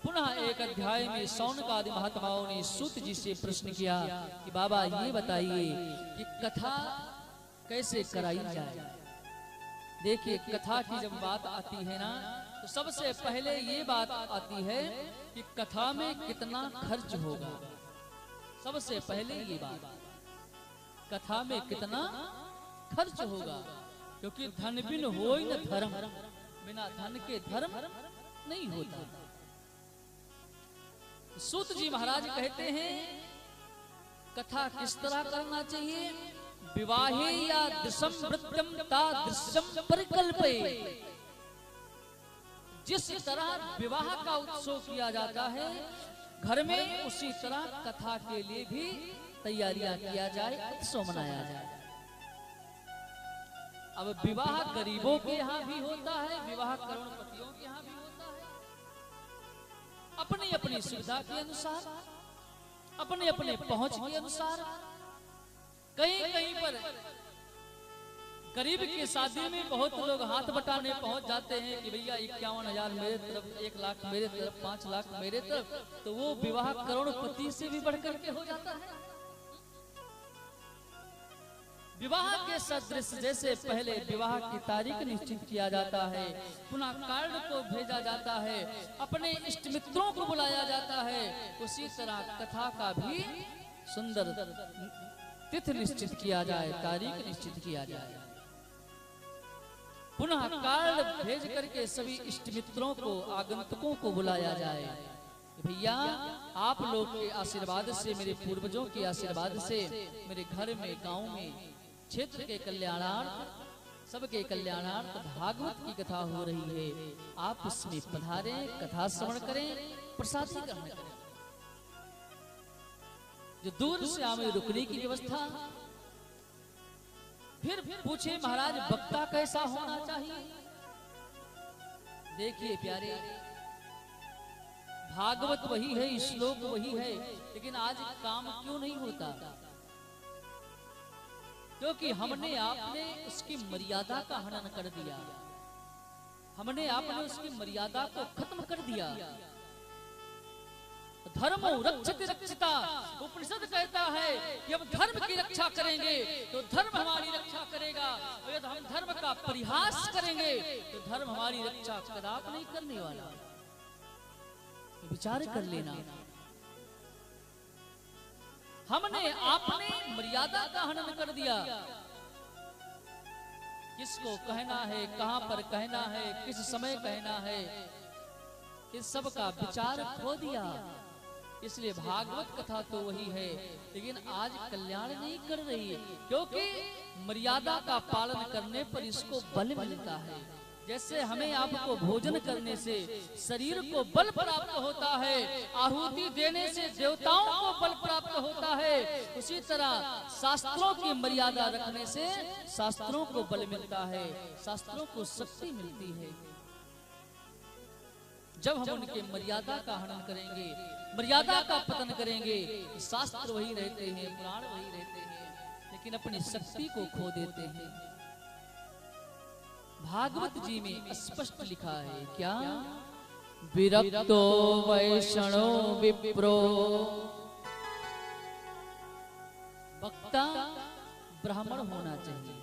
पुनः एक अध्याय में शौनकादि महात्माओं ने सूत जी से प्रश्न किया कि बाबा ये बताइए कि कथा कैसे कराई जाए। देखिए कथा की जब बात आती है ना तो सबसे पहले ये बात आती है कि कथा में कितना खर्च होगा। सबसे पहले ये बात, कथा में कितना खर्च होगा, क्योंकि धन बिन होय न धर्म, बिना धन के धर्म नहीं होता। सूत जी महाराज कहते हैं कथा किस तरह करना चाहिए। विवाहे या दृश्यम वृत्यम ता दृश्यम परिकल्पे। जिस तरह विवाह का उत्सव किया जाता है घर में, उसी तरह कथा के लिए भी तैयारियां किया जाए, उत्सव मनाया जाए। अब विवाह गरीबों के यहाँ भी होता है, विवाह करोड़पतियों के यहाँ भी होता है। अपनी अपनी सुविधा के अनुसार, अपने अपने पहुंच के अनुसार। कहीं कहीं पर गरीब की शादी में बहुत लोग हाथ बटाने पहुंच जाते हैं कि भैया 51,000 मेरे तरफ, 1 लाख मेरे तरफ, 5 लाख मेरे तरफ, तो वो विवाह करोड़पति से भी बढ़कर के हो जाता है। विवाह के सदृश जैसे पहले विवाह की तारीख निश्चित किया जाता है, पुनः कार्ड को भेजा जाता है, अपने इष्ट मित्रों को बुलाया जाता है, उसी तरह कथा का भी सुंदर तिथि निश्चित किया जाए, तारीख निश्चित किया जाए, पुनः कार्ड भेज करके सभी इष्ट मित्रों को, आगंतुकों को बुलाया जाए। भैया आप लोग के आशीर्वाद से, मेरे पूर्वजों के आशीर्वाद से मेरे घर में, गांव में, क्षेत्र के कल्याणार्थ, सबके कल्याणार्थ भागवत की कथा हो रही है। आप इसमें पधारें, कथा श्रवण करें, प्रसाद ग्रहण करें। जो दूर से आवे रुकने की व्यवस्था। फिर पूछे महाराज वक्ता कैसा होना चाहिए। देखिए प्यारे, भागवत वही है, श्लोक वही है, लेकिन आज काम क्यों नहीं होता? क्योंकि हमने आपने उसकी मर्यादा का हनन कर दिया, हमने आपने उसकी मर्यादा को खत्म कर दिया। धर्मो रक्षति रक्षिता, उपनिषद कहता है कि हम धर्म की रक्षा करेंगे तो धर्म हमारी रक्षा करेगा, और यदि हम धर्म का परिहास करेंगे तो धर्म हमारी रक्षा कदापि नहीं करने वाला। विचार कर लेना। हमने आपने मर्यादा का हनन कर दिया। किसको कहना है, कहां पर कहना है, किस समय कहना है, इस सब का विचार खो दिया। इसलिए भागवत कथा तो वही है, लेकिन आज कल्याण नहीं कर रही है, क्योंकि मर्यादा का पालन करने पर इसको बल मिलता है। जैसे हमें आपको भोजन करने से शरीर को बल प्राप्त होता है, आहुति देने से देवताओं को बल प्राप्त होता है, उसी तरह शास्त्रों की मर्यादा रखने से शास्त्रों को बल मिलता है, शास्त्रों को शक्ति मिलती है। जब हम उनके मर्यादा का हनन करेंगे, मर्यादा का पतन करेंगे, शास्त्र वही रहते हैं, पुराण वही रहते हैं, लेकिन अपनी शक्ति को खो देते हैं। भागवत जी में स्पष्ट लिखा है क्या? विरक्तो वैष्णो विप्रो, वक्ता ब्राह्मण होना चाहिए।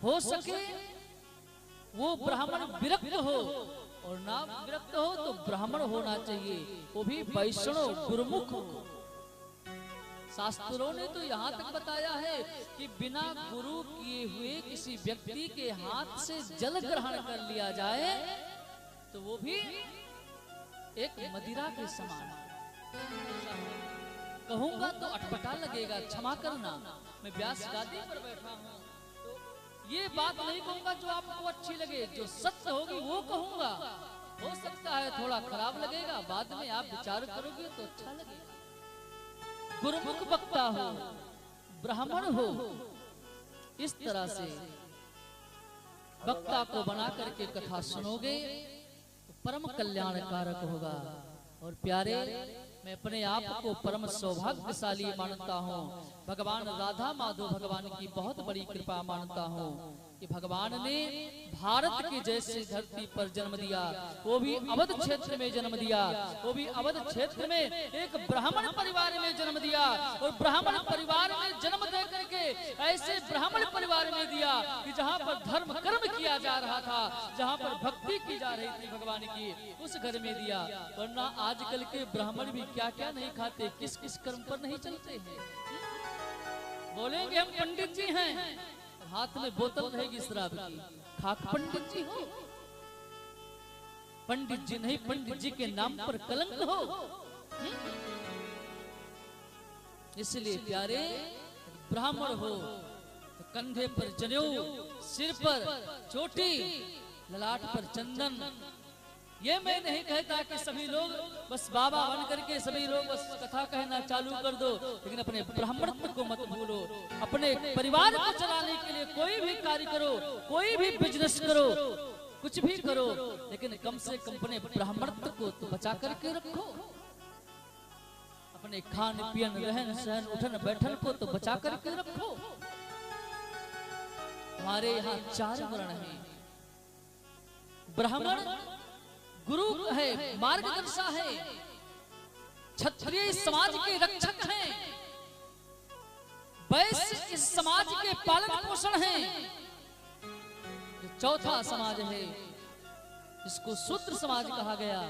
हो सके वो ब्राह्मण विरक्त हो, और ना विरक्त हो तो ब्राह्मण होना चाहिए, वो भी वैष्णव गुरुमुख हो। शास्त्रों ने तो यहाँ तक बताया है कि बिना गुरु किए हुए किसी व्यक्ति के हाथ से जल ग्रहण कर लिया जाए तो वो भी एक मदिरा के समान। कहूंगा तो अटपटा लगेगा, क्षमा करना, मैं व्यास गादी पर बैठा हूँ, तो ये बात नहीं कहूंगा जो आपको अच्छी लगे, जो सत्य होगी वो कहूंगा। हो सकता है थोड़ा खराब लगेगा, बाद में आप विचार करोगे तो अच्छा लगेगा। गुरुमुख वक्ता हो, ब्राह्मण हो, इस तरह से वक्ता को बना करके कथा सुनोगे तो परम कल्याणकारक होगा। और प्यारे, मैं अपने आप को परम सौभाग्यशाली मानता हूँ, भगवान राधा माधव भगवान की बहुत बड़ी कृपा मानता हूँ कि भगवान ने भारत की जैसे धरती पर जन्म दिया, वो भी अवध क्षेत्र में जन्म दिया, वो भी अवध क्षेत्र में एक ब्राह्मण परिवार में जन्म दिया। और ब्राह्मण परिवार में जन्म दे करके ऐसे ब्राह्मण परिवार में दिया कि जहाँ पर धर्म कर्म किया जा रहा था, जहाँ पर भक्ति की जा रही थी भगवान की, उस घर में दिया। वरना आजकल के ब्राह्मण भी क्या क्या नहीं खाते, किस किस कर्म पर नहीं चलते हैं। बोलेंगे हम पंडित जी हैं, हाथ में बोतल रहेगी शराब की, खाक पंडित जी हो। पंडित जी नहीं, पंडित जी के नाम पर कलंक हो। इसलिए प्यारे, ब्राह्मण हो तो कंधे पर जनेऊ, सिर पर चोटी, ललाट पर चंदन। ये मैं नहीं कहता कि सभी लोग बस बाबा बन करके सभी लोग बस कथा कहना चालू कर दो, लेकिन अपने ब्राह्मणत्व को मत भूलो। अपने परिवार को चलाने के लिए कोई भी कार्य करो, कोई भी बिजनेस करो, कुछ भी करो, लेकिन कम से कम अपने ब्राह्मणत्व को तो बचा करके रखो। अपने खान पियन, रहन सहन, उठन बैठन को तो बचा करके रखो। हमारे यहाँ 4 वर्ण हैं। ब्राह्मण गुरु है, मार्गदर्शा है, क्षत्रिय समाज के रक्षक हैं, वैश्य इस समाज के पालन पोषण हैं। चौथा समाज है, इसको शूद्र समाज कहा गया,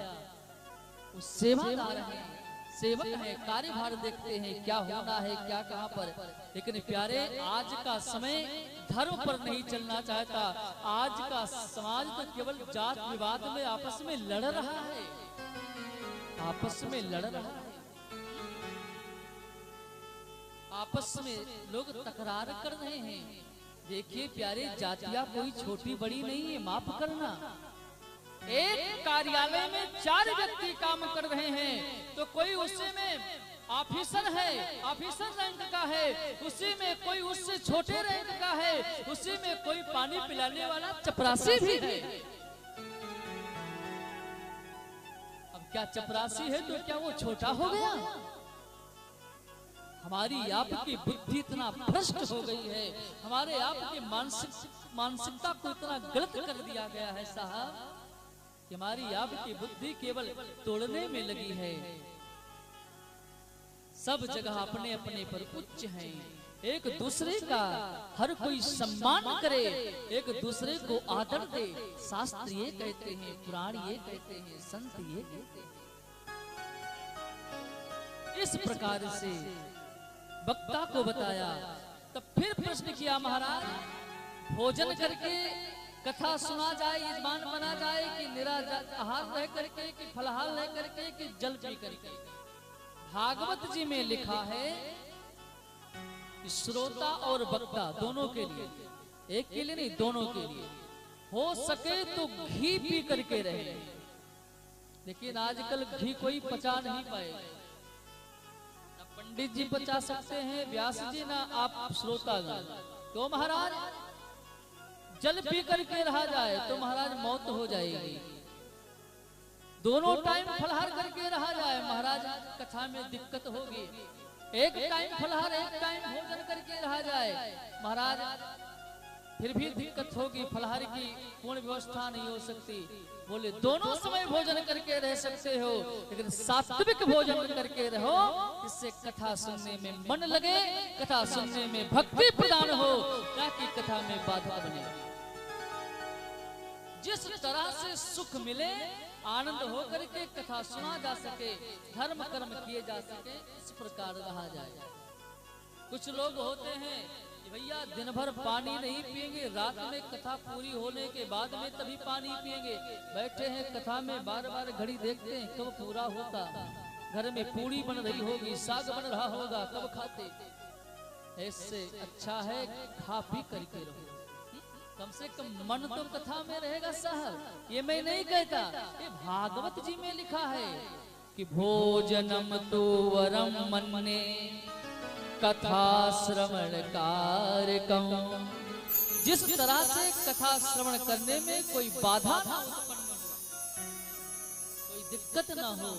वो सेवादार है, सेवक है, कार्यभार देखते हैं क्या होना है, क्या कहां पर। लेकिन प्यारे, आज का समय धर्म पर नहीं चलना चाहता। आज का समाज तो केवल जात विवाद में आपस में लड़ रहा है, आपस में लड़ रहा है, आपस में लोग तकरार कर रहे हैं। देखिए प्यारे, जातियां कोई छोटी बड़ी नहीं है, माफ करना। एक कार्यालय में 4 व्यक्ति काम कर रहे हैं, तो कोई उसी में ऑफिसर है, ऑफिसर रैंक का है, उसी में कोई उससे छोटे रैंक का है, उसी में कोई पानी पिलाने वाला चपरासी भी है। अब क्या चपरासी है तो क्या वो छोटा हो गया? हमारी आपकी बुद्धि इतना भ्रष्ट हो गई है, हमारे आपकी मानसिकता को इतना गलत कर दिया गया है साहब, कि हमारी आपकी बुद्धि केवल तोड़ने में लगी है। सब जगह अपने अपने पर उच्च हैं, एक दूसरे का हर कोई सम्मान करे, एक दूसरे को आदर दे। शास्त्र ये कहते हैं, पुराण ये कहते हैं, संत ये कहते हैं। इस प्रकार से वक्ता को बताया। तब फिर प्रश्न किया महाराज, भोजन करके कथा सुना जाए, यजमान बना जाए, कि निराहार रह करके, कि फलाहार रह करके, कि जल पी करके? भागवत जी में लिखा है कि श्रोता और वक्ता दोनों के लिए, एक के लिए नहीं, दोनों के लिए हो सके तो घी पी करके रहे। लेकिन आजकल घी कोई पचा नहीं पाए, ना पंडित जी पचा सकते हैं, व्यास जी, ना आप श्रोतागण। तो महाराज जल पी करके रहा जाए तो महाराज मौत हो जाएगी। दोनों टाइम फलहार करके रहा जाए, महाराज कथा में दिक्कत होगी। एक टाइम फलहार, एक टाइम भोजन करके रहा जाए, महाराज फिर भी दिक्कत होगी, फलहार की पूर्ण व्यवस्था नहीं हो सकती। बोले दोनों समय भोजन करके रह सकते हो, लेकिन सात्विक भोजन करके रहो, इससे कथा सुनने में मन लगे, कथा सुनने में भक्ति प्रदान हो, ताकि कथा में बाधा बने। जिस तरह से सुख मिले, आनंद हो करके कथा सुना जा सके, धर्म कर्म किए जा सके, इस प्रकार रहा जाए। कुछ लोग होते हैं कि भैया दिन भर पानी नहीं पिएंगे, रात में कथा पूरी होने के बाद में तभी पानी पिएंगे। बैठे हैं कथा में, बार बार घड़ी देखते हैं कब पूरा होगा। घर में पूरी बन रही होगी, साग बन रहा होगा, कब खाते। ऐसे अच्छा है खा पी करके रहो, कम से कम मन तो कथा में रहेगा साहब। ये मैं नहीं कहता, ये भागवत जी में लिखा है कि भोजनम तो वरम मन्ने कथा श्रवण कारकम। जिस तरह से कथा श्रवण करने में कोई बाधा ना उत्पन्न हो, कोई दिक्कत ना हो,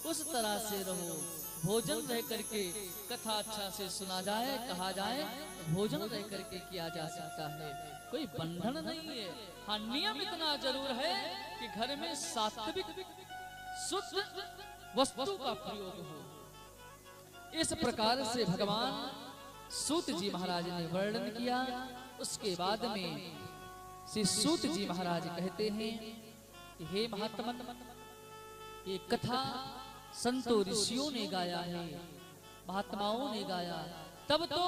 उस तरह से रहो। भोजन रह करके कथा अच्छा से सुना जाए, कहा जाए, भोजन रह करके किया जा सकता है, कोई बंधन नहीं है। हाँ, नियम इतना जरूर है कि घर में सात्विक शुद्ध वस्तु का प्रयोग हो। इस प्रकार से भगवान सूत जी महाराज ने वर्णन किया। उसके बाद में श्री सूत जी महाराज कहते हैं कि हे महात्मन, ये कथा संतों ऋषियों ने गाया है, महात्माओं ने गाया, तब तो